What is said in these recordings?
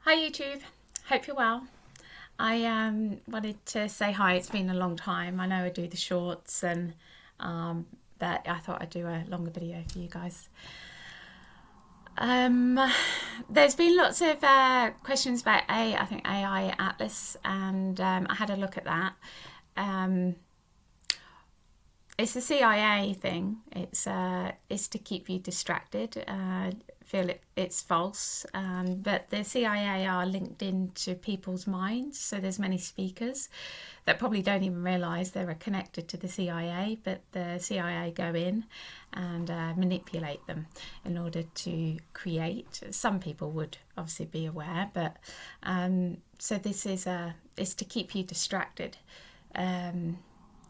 Hi YouTube, hope you're well. I wanted to say hi. It's been a long time. I know I do the shorts, and but I thought I'd do a longer video for you guys. Um, there's been lots of questions about I think AI Atlas, and I had a look at that. Um, it's a CIA thing. It's to keep you distracted. Feel it's false, but the CIA are linked into people's minds. So there's many speakers that probably don't even realise they were connected to the CIA, but the CIA go in and manipulate them in order to create. Some people would obviously be aware, but so this is to keep you distracted.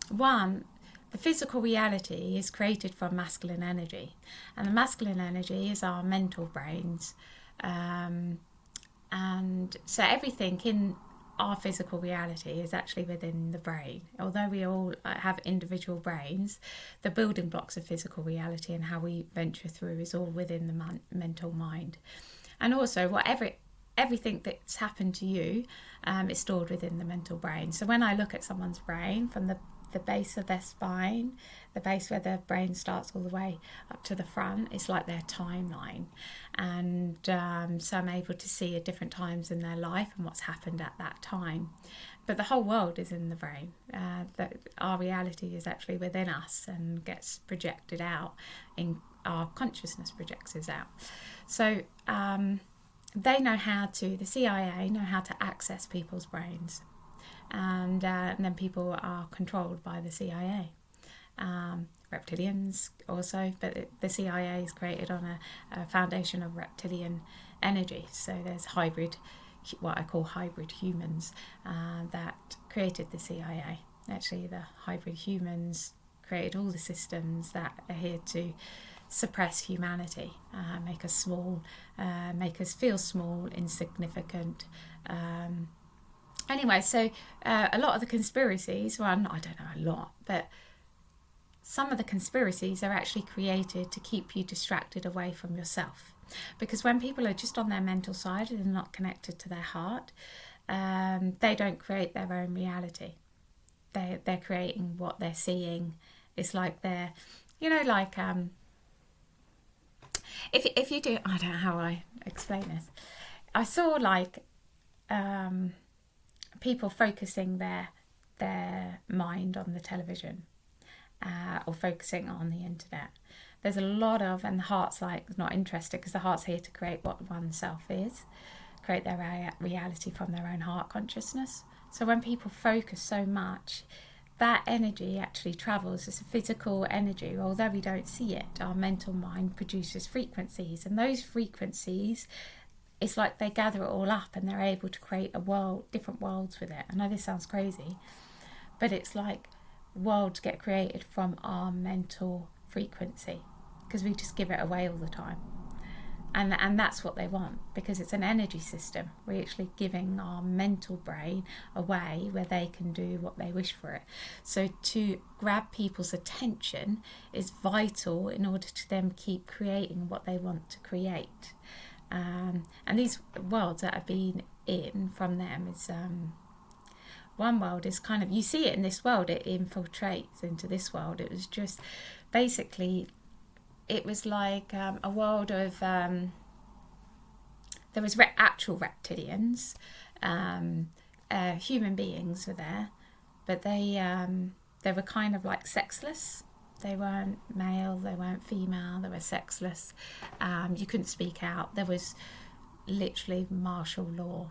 One, the physical reality is created from masculine energy, and the masculine energy is our mental brains. And so everything in our physical reality is actually within the brain. Although we all have individual brains, the building blocks of physical reality and how we venture through is all within the mental mind. And also, everything that's happened to you is stored within the mental brain. So when I look at someone's brain from the base of their spine, the base where their brain starts all the way up to the front, it's like their timeline. And so I'm able to see at different times in their life and what's happened at that time. But the whole world is in the brain. That our reality is actually within us and gets projected out. Our consciousness projects us out. So they know the CIA know how to access people's brains. And then people are controlled by the CIA. Reptilians also, but the CIA is created on a foundation of reptilian energy. So there's what I call hybrid humans that created the CIA. Actually, the hybrid humans created all the systems that are here to suppress humanity, make us small, make us feel small, insignificant. Anyway, so a lot of the conspiracies, well, I don't know a lot, but some of the conspiracies are actually created to keep you distracted away from yourself. Because when people are just on their mental side and not connected to their heart, they don't create their own reality. They're creating what they're seeing. It's like they're, like if you do, I don't know how I explain this. I saw like people focusing their mind on the television or focusing on the internet. There's a lot of, and the heart's like not interested because the heart's here to create what oneself is, create their reality from their own heart consciousness. So when people focus so much, that energy actually travels as a physical energy. Although we don't see it, our mental mind produces frequencies, and those frequencies, it's like they gather it all up and they're able to create different worlds with it. I know this sounds crazy, but it's like worlds get created from our mental frequency because we just give it away all the time. And that's what they want, because it's an energy system. We're actually giving our mental brain away where they can do what they wish for it. So to grab people's attention is vital in order to them keep creating what they want to create. And these worlds that I've been in from them is one world is kind of, you see it in this world, it infiltrates into this world. It was just basically, it was like a world of there was actual reptilians, human beings were there, but they were kind of like sexless. They weren't male, they weren't female, they were sexless. You couldn't speak out. There was literally martial law.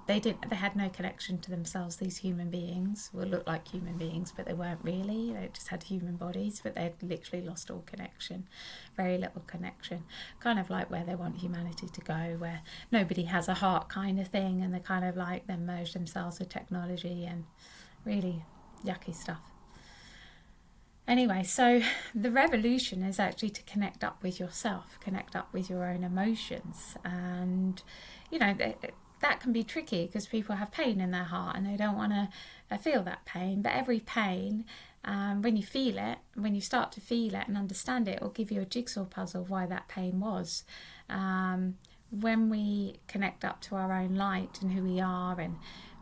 They had no connection to themselves. These human beings looked like human beings, but they weren't really. They just had human bodies, but they'd literally lost all connection, very little connection. Kind of like where they want humanity to go, where nobody has a heart kind of thing, and they kind of like then merge themselves with technology and really yucky stuff. Anyway, so the revolution is actually to connect up with yourself, connect up with your own emotions. And, that can be tricky because people have pain in their heart and they don't want to feel that pain. But every pain, when you feel it, when you start to feel it and understand it, will give you a jigsaw puzzle of why that pain was. when we connect up to our own light and who we are, and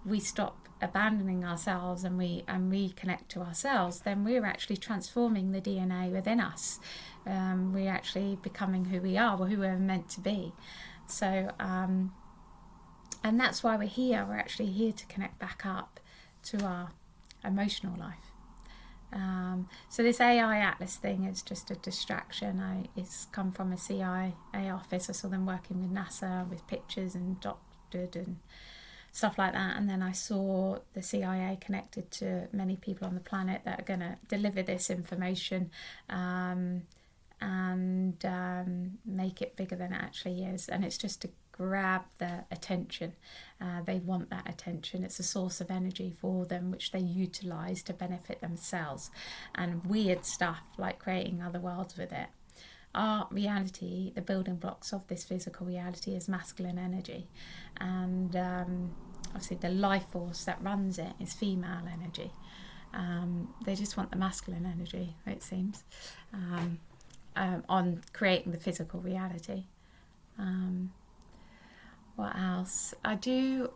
we stop abandoning ourselves and we reconnect to ourselves, then we're actually transforming the DNA within us. We're actually becoming who we are, or who we're meant to be. So and that's why we're here. We're actually here to connect back up to our emotional life. So this AI Atlas thing is just a distraction. It's come from a CIA office. I saw them working with NASA with pictures and doctored and stuff like that. And then I saw the CIA connected to many people on the planet that are going to deliver this information and make it bigger than it actually is. And it's just to grab the attention. They want that attention. It's a source of energy for them, which they utilise to benefit themselves. And weird stuff like creating other worlds with it. Our reality, the building blocks of this physical reality, is masculine energy. And obviously the life force that runs it is female energy. They just want the masculine energy, it seems, on creating the physical reality. What else? I do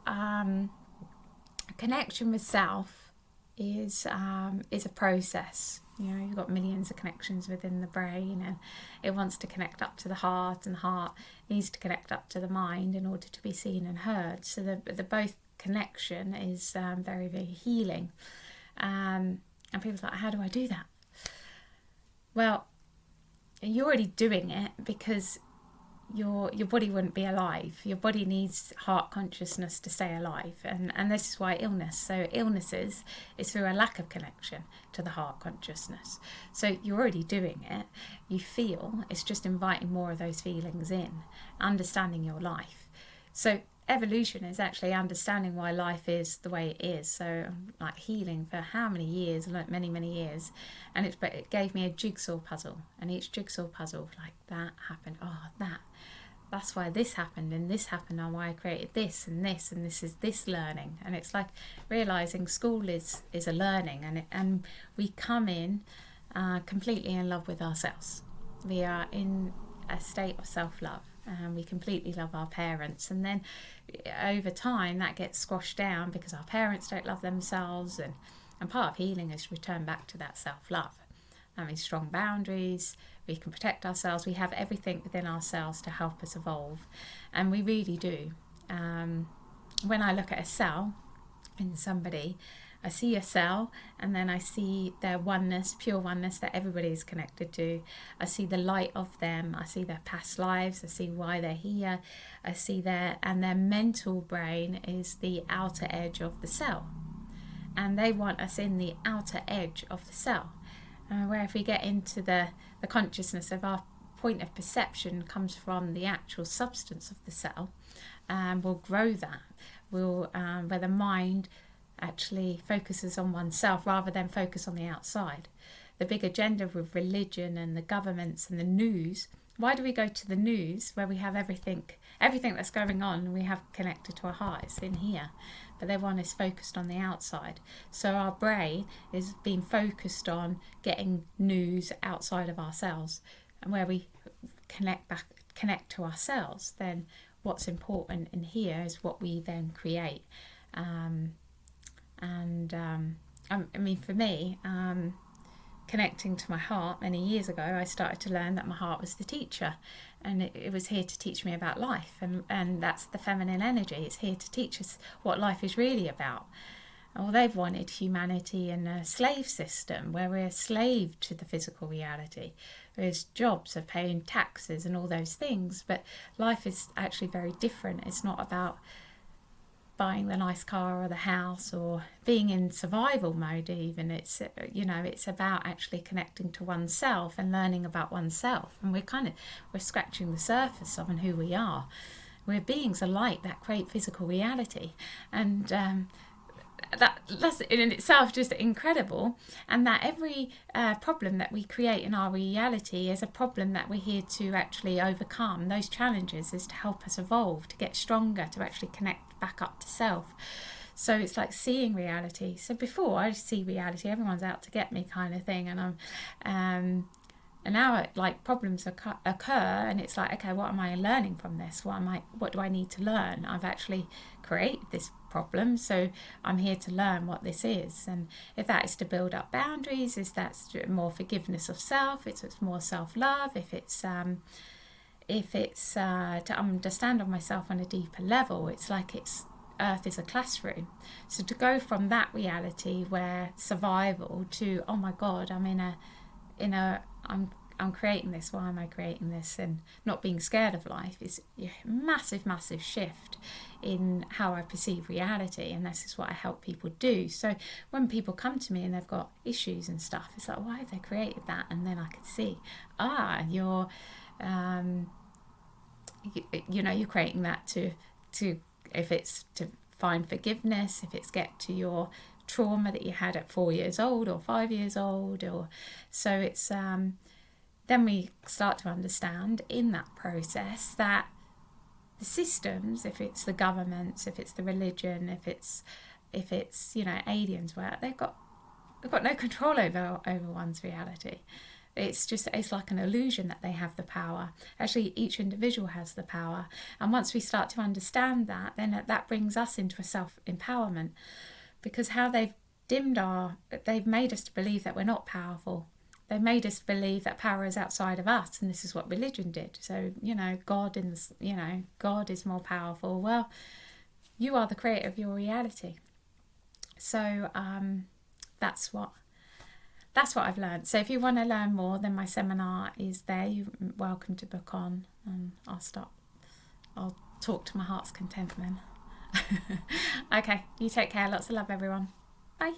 connection with self is a process. You know, you've got millions of connections within the brain, and it wants to connect up to the heart, and the heart needs to connect up to the mind in order to be seen and heard. So the both connection is very, very healing. And people are like, how do I do that? Well, you're already doing it because your body wouldn't be alive. Your body needs heart consciousness to stay alive, and this is why illnesses is through a lack of connection to the heart consciousness. So you're already doing it. You feel, it's just inviting more of those feelings in, understanding your life. So evolution is actually understanding why life is the way it is. So like healing for how many years, like many years, and it gave me a jigsaw puzzle, and each jigsaw puzzle, like that happened, that's why this happened, and this happened, and why I created this, and this is this learning. And it's like realizing school is a learning, and we come in completely in love with ourselves. We are in a state of self-love, and we completely love our parents, and then over time that gets squashed down because our parents don't love themselves, and part of healing is to return back to that self-love. I mean, strong boundaries, we can protect ourselves, we have everything within ourselves to help us evolve, and we really do. When I look at a cell in somebody, I see a cell, and then I see their oneness, pure oneness that everybody is connected to. I see the light of them. I see their past lives. I see why they're here. I see their mental brain is the outer edge of the cell. And they want us in the outer edge of the cell. Where if we get into the consciousness of our point of perception comes from the actual substance of the cell, we'll grow that. Where the mind actually focuses on oneself rather than focus on the outside. The big agenda with religion and the governments and the news. Why do we go to the news where we have everything that's going on, and we have connected to our heart? It's in here, but everyone is focused on the outside. So our brain is being focused on getting news outside of ourselves, and where we connect to ourselves, then what's important in here is what we then create. I mean, for me, connecting to my heart many years ago, I started to learn that my heart was the teacher, and it was here to teach me about life, and that's the feminine energy. It's here to teach us what life is really about. Well, they've wanted humanity in a slave system where we're a slave to the physical reality. There's jobs of paying taxes and all those things, but life is actually very different. It's not about buying the nice car or the house or being in survival mode even. It's about actually connecting to oneself and learning about oneself, and we're scratching the surface of who we are. We're beings of light that create physical reality, and that's in itself just incredible, and that every problem that we create in our reality is a problem that we're here to actually overcome. Those challenges is to help us evolve, to get stronger, to actually connect back up to self. So it's like seeing reality. So before I see reality, everyone's out to get me kind of thing, and And now like problems occur, and it's like, okay, what am I learning from this? What do I need to learn? I've actually created this problem, so I'm here to learn what this is. And if that is to build up boundaries, is that's more forgiveness of self, it's more self-love, if it's to understand of myself on a deeper level, it's like Earth is a classroom. So to go from that reality where survival to, oh my God, I'm creating this. Why am I creating this? And not being scared of life is a massive shift in how I perceive reality. And this is what I help people do. So when people come to me and they've got issues and stuff, it's like, why have they created that? And then I can see, you're you're creating that to if it's to find forgiveness, if it's get to your trauma that you had at 4 years old or 5 years old, or so it's then we start to understand in that process that the systems, if it's the governments, if it's the religion, if it's aliens, where they've got no control over one's reality. It's like an illusion that they have the power. Actually, each individual has the power. And once we start to understand that, then that brings us into a self-empowerment, because how they've made us to believe that we're not powerful. They made us believe that power is outside of us, and this is what religion did. So, God is more powerful. Well, you are the creator of your reality. So that's what I've learned. So if you want to learn more, then my seminar is there. You're welcome to book on, and I'll talk to my heart's content then. Okay, you take care. Lots of love, everyone. Bye.